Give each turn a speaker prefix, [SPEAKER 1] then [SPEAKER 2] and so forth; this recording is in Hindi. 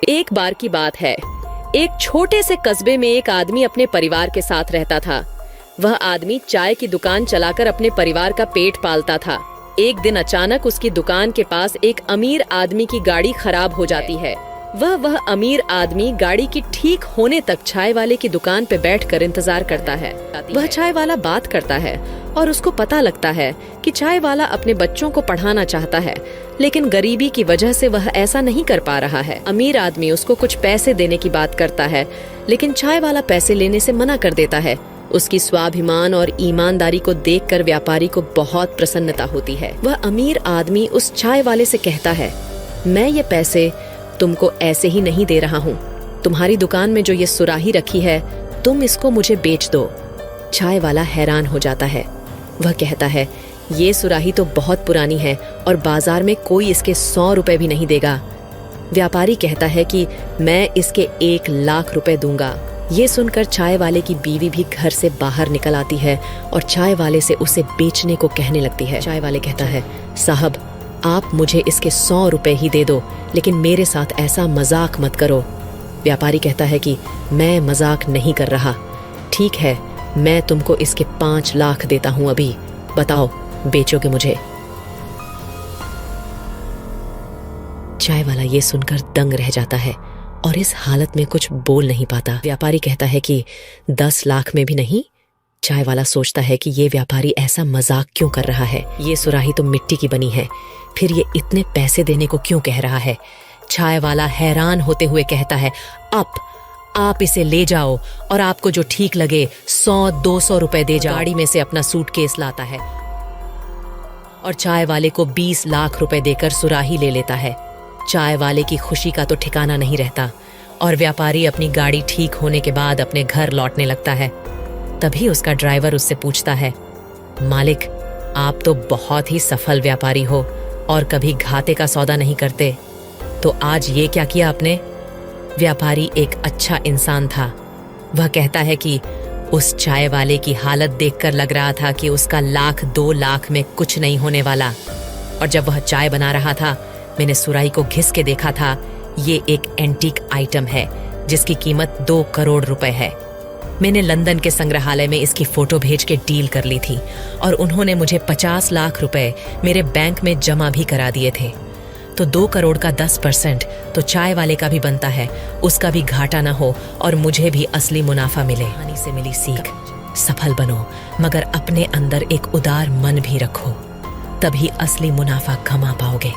[SPEAKER 1] एक बार की बात है, एक छोटे से कस्बे में एक आदमी अपने परिवार के साथ रहता था। वह आदमी चाय की दुकान चलाकर अपने परिवार का पेट पालता था। एक दिन अचानक उसकी दुकान के पास एक अमीर आदमी की गाड़ी खराब हो जाती है। वह अमीर आदमी गाड़ी की ठीक होने तक चाय वाले की दुकान पे बैठकर इंतजार करता है। वह चाय वाला बात करता है और उसको पता लगता है कि चाय वाला अपने बच्चों को पढ़ाना चाहता है, लेकिन गरीबी की वजह से वह ऐसा नहीं कर पा रहा है। अमीर आदमी उसको कुछ पैसे देने की बात करता है, लेकिन चाय वाला पैसे लेने से मना कर देता है। उसकी स्वाभिमान और ईमानदारी को देखकर व्यापारी को बहुत प्रसन्नता होती है। वह अमीर आदमी उस चाय वाले से कहता है, मैं ये पैसे तुमको ऐसे ही नहीं दे रहा हूँ। तुम्हारी दुकान में जो ये सुराही रखी है, तुम इसको मुझे बेच दो। चाय वाला हैरान हो जाता है। वह कहता है, ये सुराही तो बहुत पुरानी है और बाजार में कोई इसके 100 रुपए भी नहीं देगा। व्यापारी कहता है कि मैं इसके 1 लाख रुपए दूंगा। ये सुनकर चाय वाले की बीवी भी घर से बाहर निकल आती है और चाय वाले से उसे बेचने को कहने लगती है। चाय वाले कहता है, साहब आप मुझे इसके 100 रुपए ही दे दो, लेकिन मेरे साथ ऐसा मजाक मत करो। व्यापारी कहता है कि मैं मजाक नहीं कर रहा। ठीक है, मैं तुमको इसके 5 लाख देता हूं अभी। बताओ, बेचोगे मुझे? चाय वाला ये सुनकर दंग रह जाता है और इस हालत में कुछ बोल नहीं पाता। व्यापारी कहता है कि 10 लाख में भी नहीं। चाय वाला सोचता है कि ये व्यापारी ऐसा मजाक क्यों कर रहा है। ये सुराही तो मिट्टी की बनी है, फिर ये इतने पैसे देने को क्यों कह रहा है। चाय वाला हैरान होते हुए कहता है, आप इसे ले जाओ और आपको जो ठीक लगे 100-200 रुपए दे जाओ। गाड़ी में से अपना सूटकेस लाता है और चाय वाले को 20 लाख रुपए देकर सुराही ले लेता है। चाय वाले की खुशी का तो ठिकाना नहीं रहता और व्यापारी अपनी गाड़ी ठीक होने के बाद अपने घर लौटने लगता है। तभी उसका ड्राइवर उससे पूछता है, मालिक आप तो बहुत ही सफल व्यापारी हो और कभी घाटे का सौदा नहीं करते, तो आज ये क्या किया आपने? व्यापारी एक अच्छा इंसान था। वह कहता है कि उस चाय वाले की हालत देखकर लग रहा था कि उसका 1-2 लाख में कुछ नहीं होने वाला, और जब वह चाय बना रहा था मैंने सुराही को घिस के देखा था। ये एक एंटीक आइटम है जिसकी कीमत 2 करोड़ रुपए है। मैंने लंदन के संग्रहालय में इसकी फोटो भेज के डील कर ली थी और उन्होंने मुझे 50 लाख रुपए मेरे बैंक में जमा भी करा दिए थे। तो 2 करोड़ का 10% तो चाय वाले का भी बनता है, उसका भी घाटा ना हो और मुझे भी असली मुनाफा मिले। कहानी से मिली सीख, सफल बनो मगर अपने अंदर एक उदार मन भी रखो, तभी असली मुनाफा कमा पाओगे।